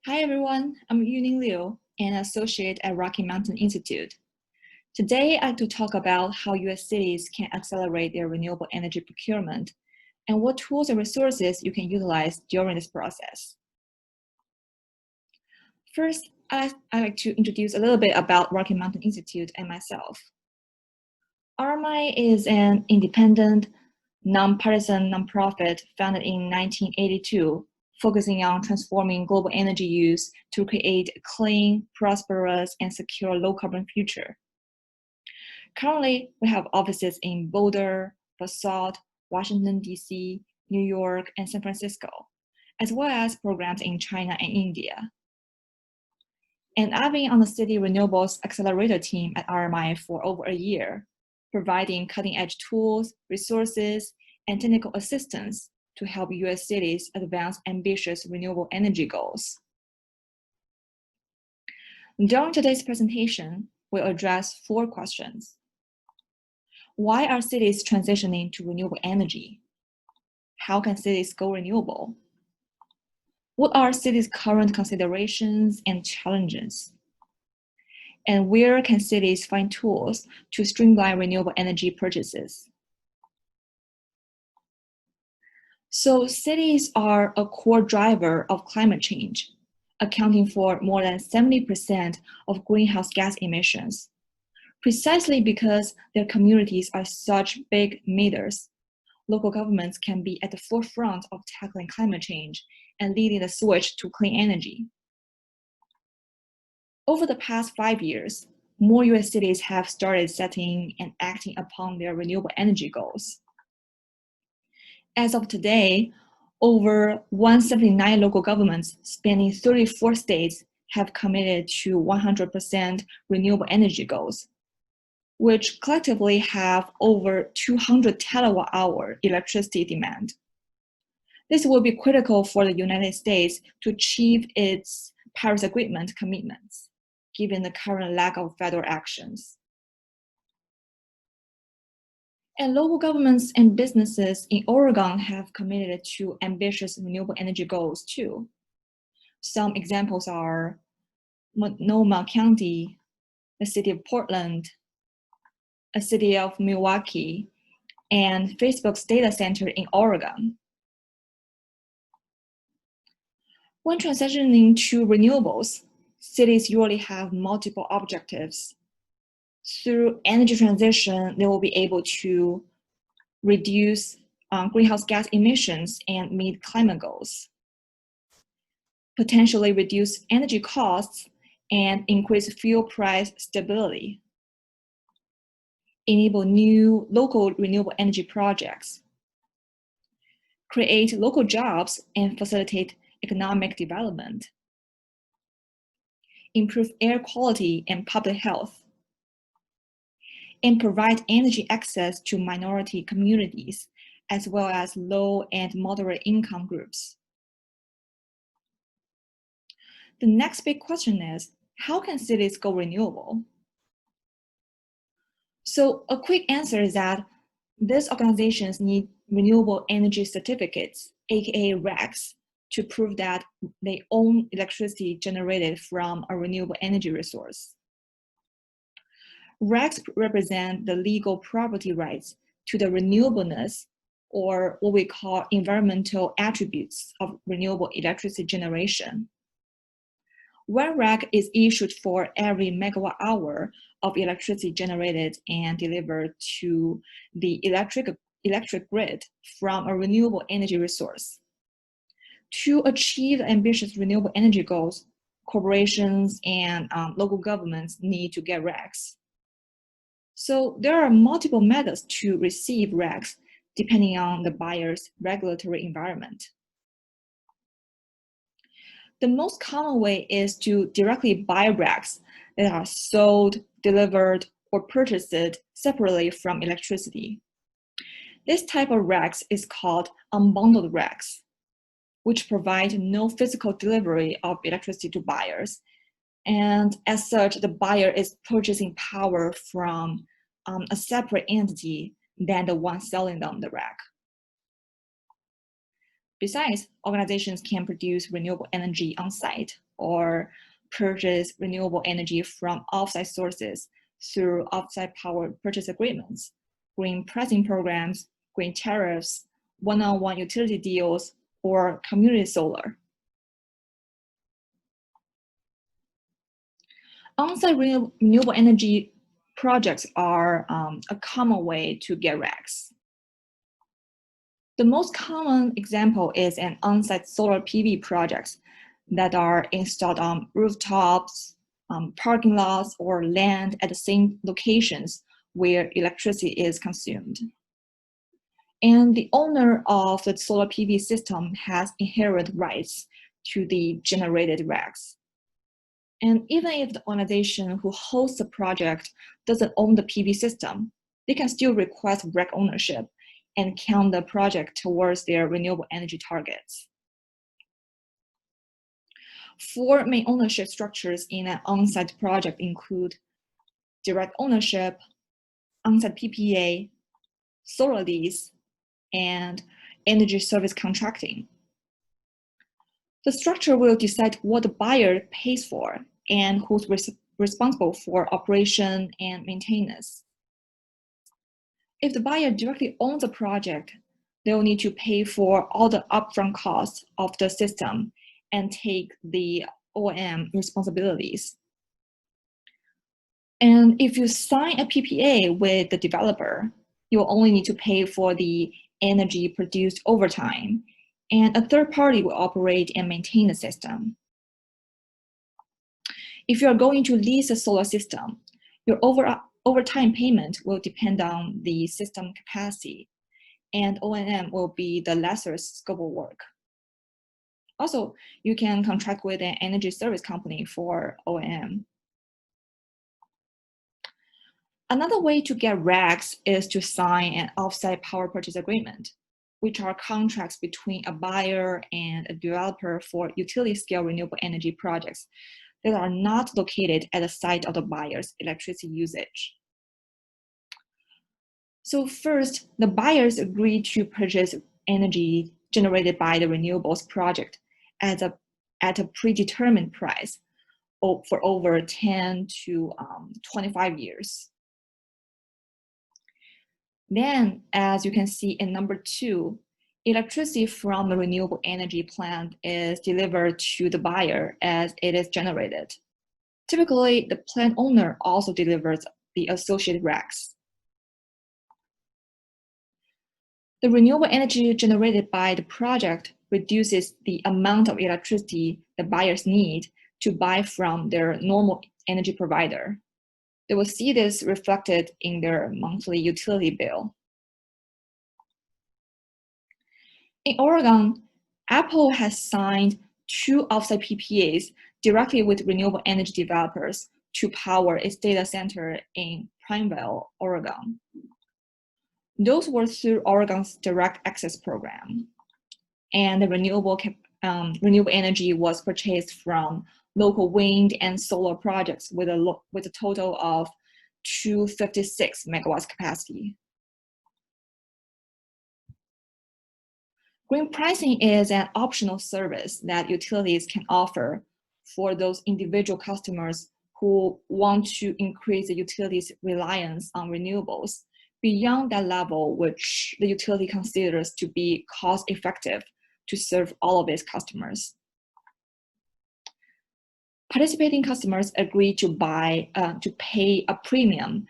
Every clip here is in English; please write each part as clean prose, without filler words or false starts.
Hi everyone, I'm Yuning Liu, an associate at Rocky Mountain Institute. Today, I'd like to talk about how US cities can accelerate their renewable energy procurement and what tools and resources you can utilize during this process. First, I'd like to introduce a little bit about Rocky Mountain Institute and myself. RMI is an independent, nonpartisan nonprofit founded in 1982, focusing on transforming global energy use to create a clean, prosperous, and secure low-carbon future. Currently, we have offices in Boulder, Basalt, Washington, D.C., New York, and San Francisco, as well as programs in China and India. And I've been on the City Renewables Accelerator team at RMI for over a year, providing cutting-edge tools, resources, and technical assistance to help US cities advance ambitious renewable energy goals. During today's presentation, we'll address 4 questions. Why are cities transitioning to renewable energy? How can cities go renewable? What are cities' current considerations and challenges? And where can cities find tools to streamline renewable energy purchases? So cities are a core driver of climate change, accounting for more than 70% of greenhouse gas emissions. Precisely because their communities are such big emitters, local governments can be at the forefront of tackling climate change and leading the switch to clean energy. Over the past 5 years, more US cities have started setting and acting upon their renewable energy goals. As of today, over 179 local governments spanning 34 states have committed to 100% renewable energy goals, which collectively have over 200 terawatt-hour electricity demand. This will be critical for the United States to achieve its Paris Agreement commitments, given the current lack of federal actions. And local governments and businesses in Oregon have committed to ambitious renewable energy goals too. Some examples are Multnomah County, the city of Portland, a city of Milwaukee, and Facebook's data center in Oregon. When transitioning to renewables, cities usually have multiple objectives. Through energy transition, they will be able to reduce greenhouse gas emissions and meet climate goals, potentially reduce energy costs and increase fuel price stability, enable new local renewable energy projects, create local jobs and facilitate economic development, improve air quality and public health, and provide energy access to minority communities, as well as low and moderate income groups. The next big question is, how can cities go renewable? So a quick answer is that these organizations need renewable energy certificates, aka RECs, to prove that they own electricity generated from a renewable energy resource. RECs represent the legal property rights to the renewableness, or what we call environmental attributes of renewable electricity generation. One REC is issued for every megawatt hour of electricity generated and delivered to the electric grid from a renewable energy resource. To achieve ambitious renewable energy goals, corporations and local governments need to get RECs. So there are multiple methods to receive RECs depending on the buyer's regulatory environment. The most common way is to directly buy RECs that are sold, delivered, or purchased separately from electricity. This type of RECs is called unbundled RECs, which provide no physical delivery of electricity to buyers. And as such, the buyer is purchasing power from a separate entity than the one selling them the REC. Besides, organizations can produce renewable energy on-site or purchase renewable energy from off-site sources through off-site power purchase agreements, green pricing programs, green tariffs, one-on-one utility deals, or community solar. On-site renewable energy projects are a common way to get RECs. The most common example is an on-site solar PV projects that are installed on rooftops, parking lots, or land at the same locations where electricity is consumed. And the owner of the solar PV system has inherent rights to the generated RECs. And even if the organization who hosts the project doesn't own the PV system, they can still request REC ownership and count the project towards their renewable energy targets. 4 main ownership structures in an on-site project include direct ownership, on-site PPA, solar lease, and energy service contracting. The structure will decide what the buyer pays for and who's responsible for operation and maintenance. If the buyer directly owns the project, they'll need to pay for all the upfront costs of the system and take the O&M responsibilities. And if you sign a PPA with the developer, you'll only need to pay for the energy produced over time, and a third party will operate and maintain the system. If you're going to lease a solar system, your overtime payment will depend on the system capacity, and O&M will be the lesser scope of work. Also, you can contract with an energy service company for O&M. Another way to get RECs is to sign an off-site power purchase agreement, which are contracts between a buyer and a developer for utility-scale renewable energy projects that are not located at the site of the buyer's electricity usage. So first, the buyers agree to purchase energy generated by the renewables project at a predetermined price for over 10 to 25 years. Then, as you can see in number 2, electricity from the renewable energy plant is delivered to the buyer as it is generated. Typically, the plant owner also delivers the associated RECs. The renewable energy generated by the project reduces the amount of electricity the buyers need to buy from their normal energy provider. They will see this reflected in their monthly utility bill. In Oregon, Apple has signed 2 off-site PPAs directly with renewable energy developers to power its data center in Prineville, Oregon. Those were through Oregon's Direct Access Program, and the renewable energy was purchased from local wind and solar projects with a total of 256 megawatts capacity. Green pricing is an optional service that utilities can offer for those individual customers who want to increase the utility's reliance on renewables beyond that level which the utility considers to be cost-effective to serve all of its customers. Participating customers agree to pay a premium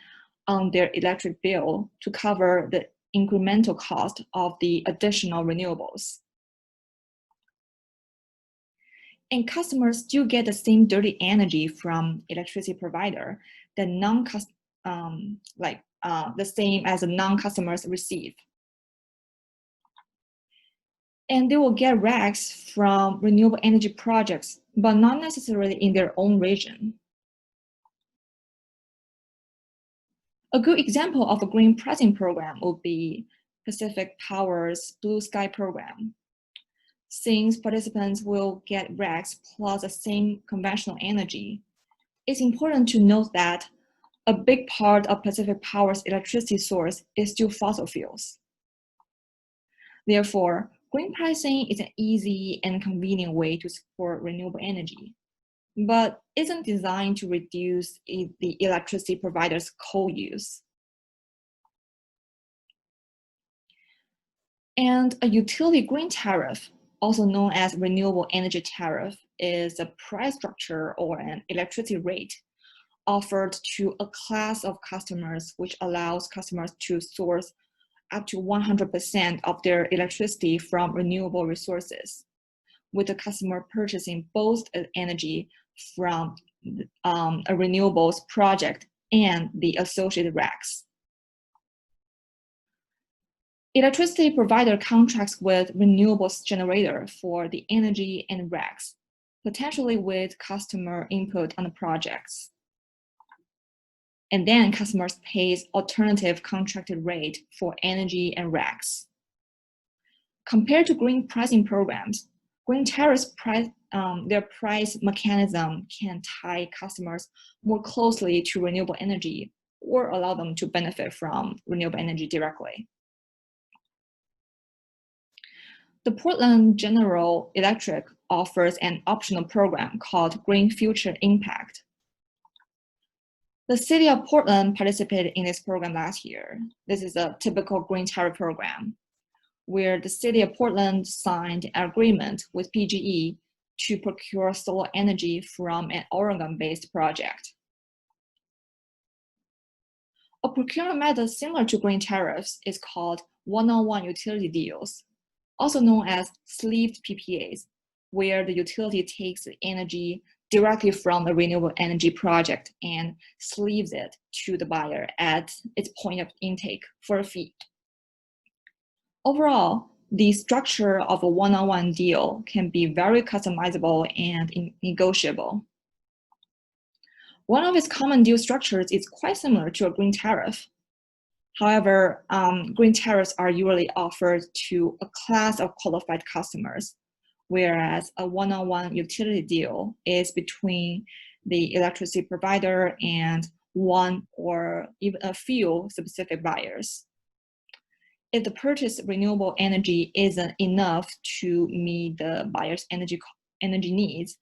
on their electric bill to cover the incremental cost of the additional renewables. And customers still get the same dirty energy from electricity provider that the same as the non-customers receive. And they will get RECs from renewable energy projects, but not necessarily in their own region. A good example of a green pricing program would be Pacific Power's Blue Sky program. Since participants will get RECs plus the same conventional energy, it's important to note that a big part of Pacific Power's electricity source is still fossil fuels. Therefore, Green pricing is an easy and convenient way to support renewable energy, but isn't designed to reduce the electricity provider's coal use. And a utility green tariff, also known as renewable energy tariff, is a price structure or an electricity rate offered to a class of customers, which allows customers to source up to 100% of their electricity from renewable resources, with the customer purchasing both energy from a renewables project and the associated racks. Electricity provider contracts with renewables generator for the energy and racks, potentially with customer input on the projects. And then customers pays alternative contracted rate for energy and racks. Compared to green pricing programs, green tariffs their price mechanism can tie customers more closely to renewable energy or allow them to benefit from renewable energy directly. The Portland General Electric offers an optional program called Green Future Impact. The City of Portland participated in this program last year. This is a typical green tariff program, where the City of Portland signed an agreement with PGE to procure solar energy from an Oregon-based project. A procurement method similar to green tariffs is called one-on-one utility deals, also known as sleeved PPAs, where the utility takes the energy directly from a renewable energy project and sleeves it to the buyer at its point of intake for a fee. Overall, the structure of a one-on-one deal can be very customizable and negotiable. One of its common deal structures is quite similar to a green tariff. However, green tariffs are usually offered to a class of qualified customers, whereas a one-on-one utility deal is between the electricity provider and one or even a few specific buyers. If the purchased renewable energy isn't enough to meet the buyer's energy needs,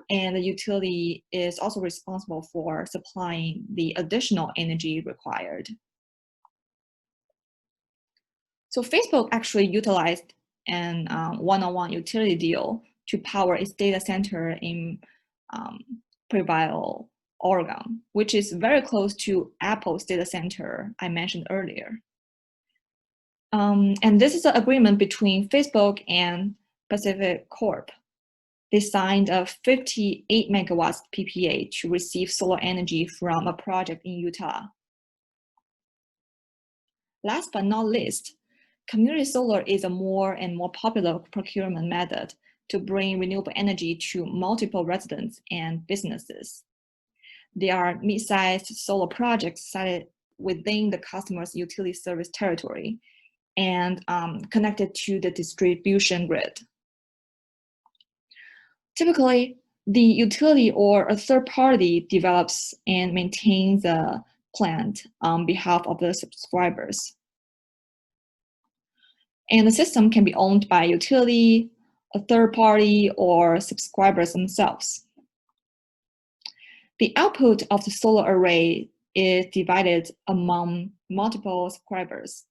and the utility is also responsible for supplying the additional energy required. So Facebook actually utilized an one-on-one utility deal to power its data center in Prevail, Oregon, which is very close to Apple's data center I mentioned earlier. And this is an agreement between Facebook and Pacific Corp. They signed a 58 megawatts PPA to receive solar energy from a project in Utah. Last but not least, community solar is a more and more popular procurement method to bring renewable energy to multiple residents and businesses. They are mid-sized solar projects sited within the customer's utility service territory and connected to the distribution grid. Typically, the utility or a third party develops and maintains a plant on behalf of the subscribers. And the system can be owned by a utility, a third party, or subscribers themselves. The output of the solar array is divided among multiple subscribers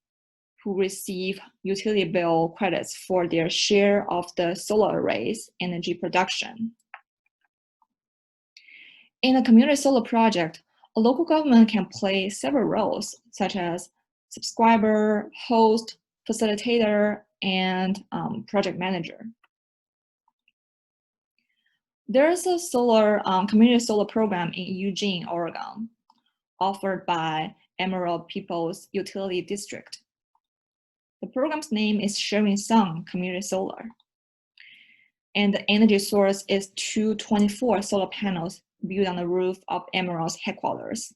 who receive utility bill credits for their share of the solar array's energy production. In a community solar project, a local government can play several roles, such as subscriber, host, facilitator, and project manager. There is a community solar program in Eugene, Oregon, offered by Emerald People's Utility District. The program's name is Sharing Sun Community Solar, and the energy source is 224 solar panels built on the roof of Emerald's headquarters.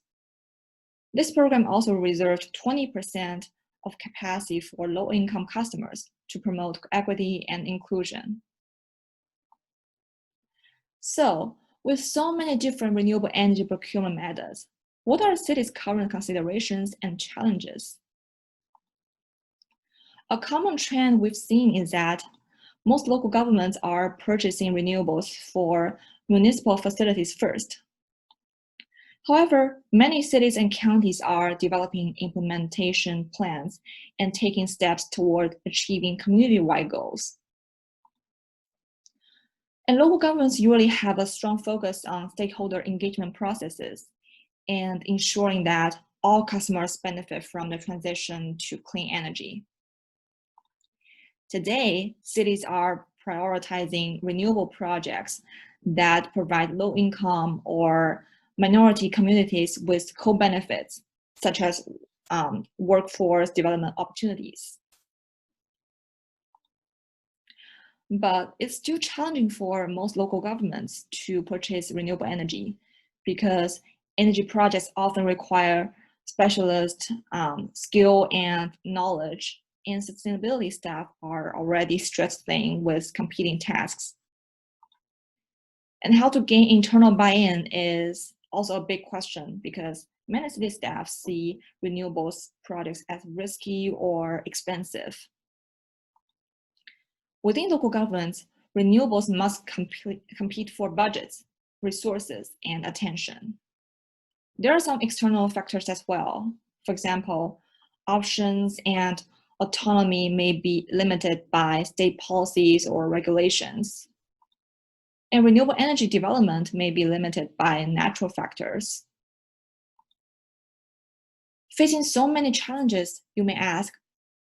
This program also reserved 20% of capacity for low-income customers to promote equity and inclusion. So, with so many different renewable energy procurement methods, what are the city's current considerations and challenges? A common trend we've seen is that most local governments are purchasing renewables for municipal facilities first. However, many cities and counties are developing implementation plans and taking steps toward achieving community-wide goals. And local governments usually have a strong focus on stakeholder engagement processes and ensuring that all customers benefit from the transition to clean energy. Today, cities are prioritizing renewable projects that provide low-income or minority communities with co-benefits, such as workforce development opportunities. But it's still challenging for most local governments to purchase renewable energy because energy projects often require specialist skill and knowledge, and sustainability staff are already struggling with competing tasks. And how to gain internal buy-in is also a big question because many city staff see renewables projects as risky or expensive. Within local governments, renewables must compete for budgets, resources, and attention. There are some external factors as well. For example, options and autonomy may be limited by state policies or regulations. And renewable energy development may be limited by natural factors. Facing so many challenges, you may ask,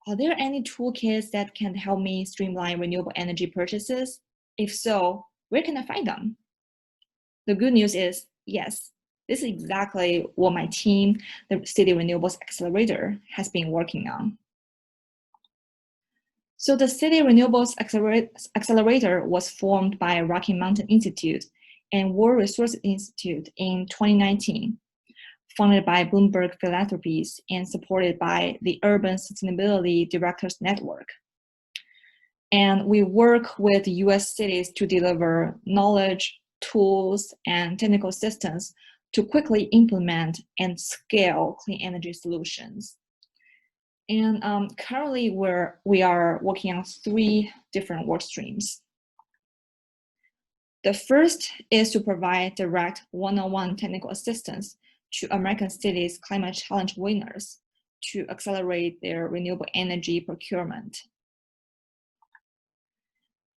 are there any toolkits that can help me streamline renewable energy purchases? If so, where can I find them? The good news is, yes, this is exactly what my team, the City Renewables Accelerator, has been working on. So the City Renewables Accelerator was formed by Rocky Mountain Institute and World Resources Institute in 2019, funded by Bloomberg Philanthropies and supported by the Urban Sustainability Directors Network. And we work with US cities to deliver knowledge, tools, and technical assistance to quickly implement and scale clean energy solutions. And currently we are working on 3 different work streams. The first is to provide direct one-on-one technical assistance to American cities' climate challenge winners to accelerate their renewable energy procurement.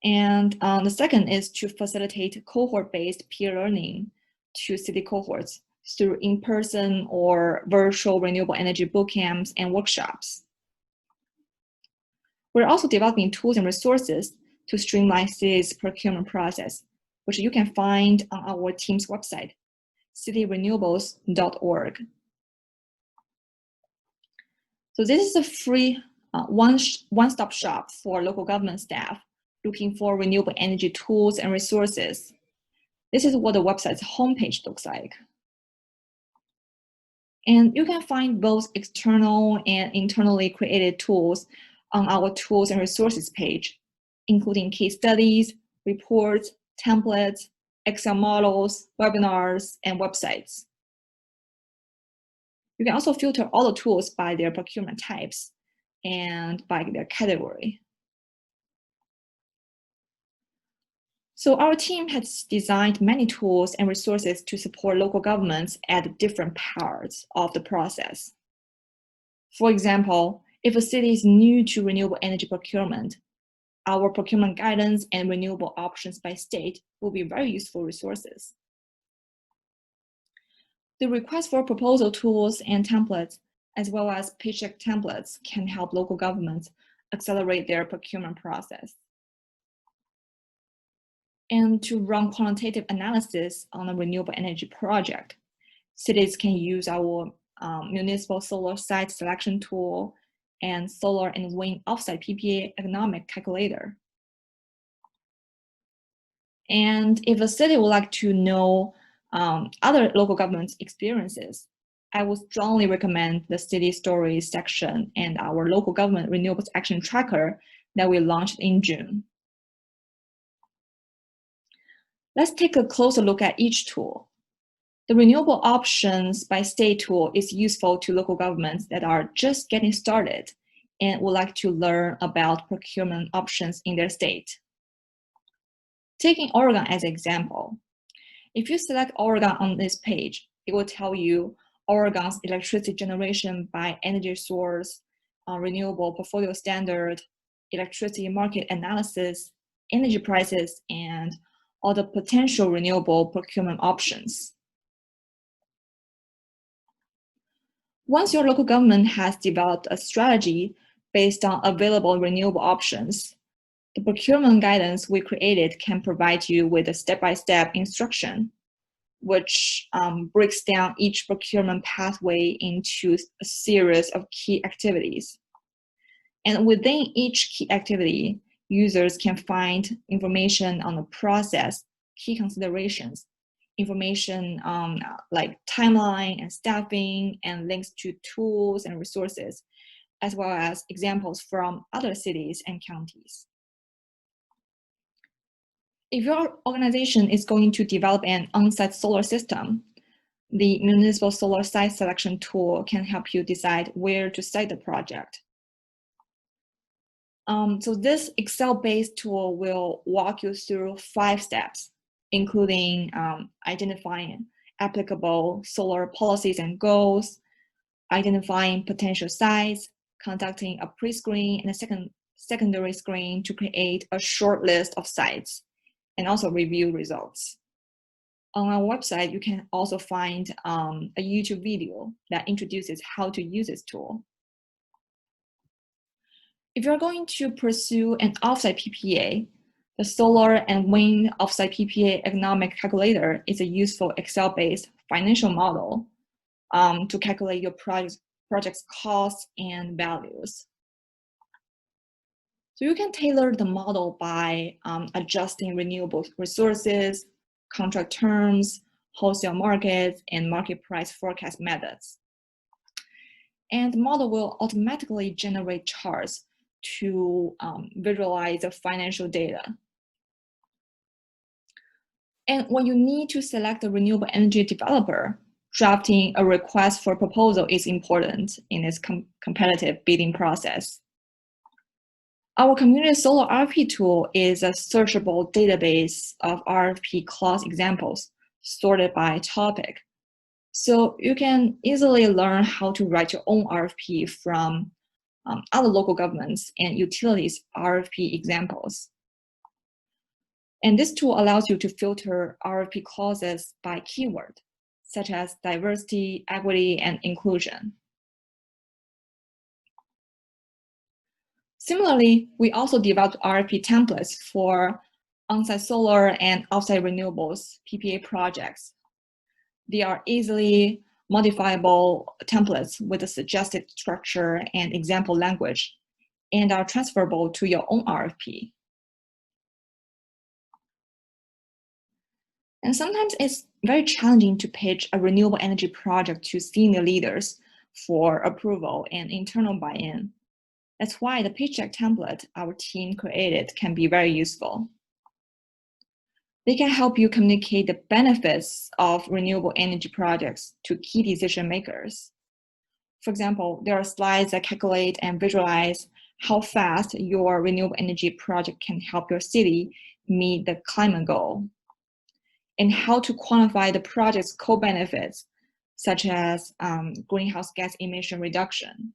And the second is to facilitate cohort-based peer learning to city cohorts through in-person or virtual renewable energy bootcamps and workshops. We're also developing tools and resources to streamline cities' procurement process, which you can find on our team's website, cityrenewables.org. So this is a free one-stop shop for local government staff looking for renewable energy tools and resources. This is what the website's homepage looks like. And you can find both external and internally created tools on our tools and resources page, including case studies, reports, templates, Excel models, webinars, and websites. You can also filter all the tools by their procurement types and by their category. So our team has designed many tools and resources to support local governments at different parts of the process. For example, if a city is new to renewable energy procurement, our procurement guidance and renewable options by state will be very useful resources. The request for proposal tools and templates, as well as paycheck templates, can help local governments accelerate their procurement process. And to run quantitative analysis on a renewable energy project, cities can use our municipal solar site selection tool and solar and wind offsite PPA economic calculator. And if a city would like to know other local government experiences, I would strongly recommend the City Stories section and our local government renewables action tracker that we launched in June. Let's take a closer look at each tool. The renewable options by state tool is useful to local governments that are just getting started and would like to learn about procurement options in their state. Taking Oregon as an example, if you select Oregon on this page, it will tell you Oregon's electricity generation by energy source, renewable portfolio standard, electricity market analysis, energy prices, and all the potential renewable procurement options. Once your local government has developed a strategy based on available renewable options, the procurement guidance we created can provide you with a step-by-step instruction, which breaks down each procurement pathway into a series of key activities. And within each key activity, users can find information on the process, key considerations, information like timeline and staffing, and links to tools and resources, as well as examples from other cities and counties. If your organization is going to develop an on-site solar system, the Municipal Solar Site Selection Tool can help you decide where to site the project. So this Excel-based tool will walk you through 5 steps, including identifying applicable solar policies and goals, identifying potential sites, conducting a pre-screen and a secondary screen to create a short list of sites, and also review results. On our website, you can also find a YouTube video that introduces how to use this tool. If you're going to pursue an offsite PPA, the Solar and Wind Offsite PPA Economic Calculator is a useful Excel-based financial model to calculate your project's costs and values. So you can tailor the model by adjusting renewable resources, contract terms, wholesale markets, and market price forecast methods. And the model will automatically generate charts to visualize the financial data. And when you need to select a renewable energy developer, drafting a request for proposal is important in this competitive bidding process. Our Community Solar RFP Tool is a searchable database of RFP clause examples sorted by topic. So you can easily learn how to write your own RFP from other local governments and utilities RFP examples. And this tool allows you to filter RFP clauses by keyword, such as diversity, equity, and inclusion. Similarly, we also developed RFP templates for on-site solar and off-site renewables PPA projects. They are easily modifiable templates with a suggested structure and example language, and are transferable to your own RFP. And sometimes it's very challenging to pitch a renewable energy project to senior leaders for approval and internal buy-in. That's why the pitch deck template our team created can be very useful. They can help you communicate the benefits of renewable energy projects to key decision makers. For example, there are slides that calculate and visualize how fast your renewable energy project can help your city meet the climate goal, and how to quantify the project's co-benefits, such as greenhouse gas emission reduction.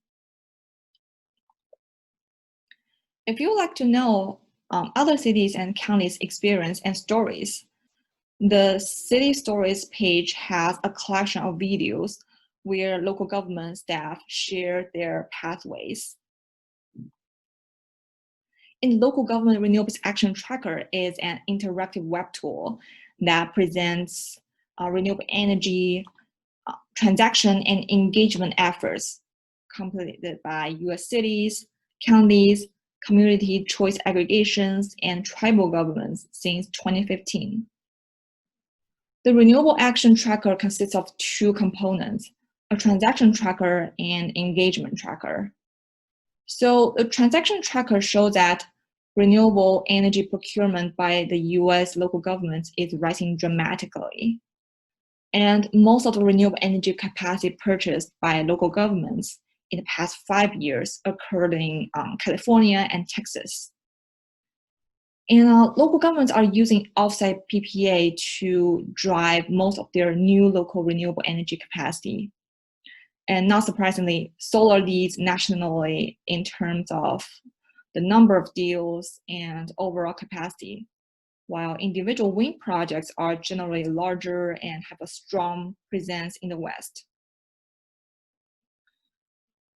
If you would like to know other cities and counties' experience and stories, the City Stories page has a collection of videos where local government staff share their pathways. In Local Government Renewables Action Tracker is an interactive web tool that presents renewable energy transaction and engagement efforts completed by US cities, counties, community choice aggregations, and tribal governments since 2015. The Renewable Action Tracker consists of 2 components, a transaction tracker and engagement tracker. So the transaction tracker shows that renewable energy procurement by the US local governments is rising dramatically. And most of the renewable energy capacity purchased by local governments in the past 5 years occurred in California and Texas. And local governments are using offsite PPA to drive most of their new local renewable energy capacity. And not surprisingly, solar leads nationally in terms of the number of deals and overall capacity, while individual wind projects are generally larger and have a strong presence in the West.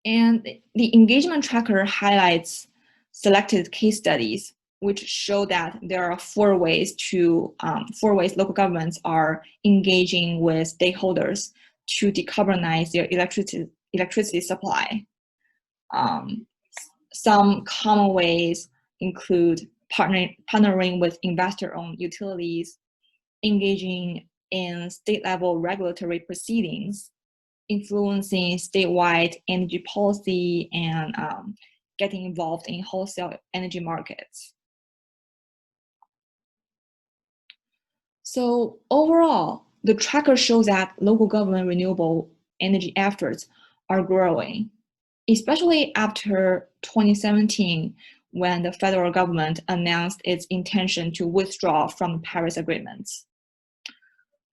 And the engagement tracker highlights selected case studies which show that there are four ways local governments are engaging with stakeholders to decarbonize their electricity supply. Some common ways include partnering with investor-owned utilities, engaging in state-level regulatory proceedings, influencing statewide energy policy, and getting involved in wholesale energy markets. So overall, the tracker shows that local government renewable energy efforts are growing, especially after 2017, when the federal government announced its intention to withdraw from the Paris agreements.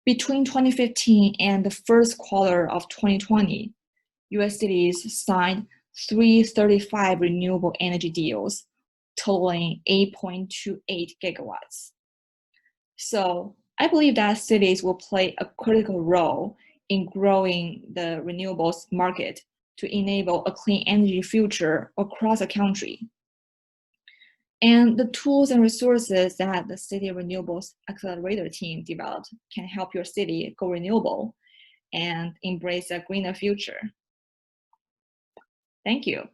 Between 2015 and the first quarter of 2020, US cities signed 335 renewable energy deals, totaling 8.28 gigawatts. So I believe that cities will play a critical role in growing the renewables market to enable a clean energy future across the country. And the tools and resources that the City Renewables Accelerator team developed can help your city go renewable and embrace a greener future. Thank you.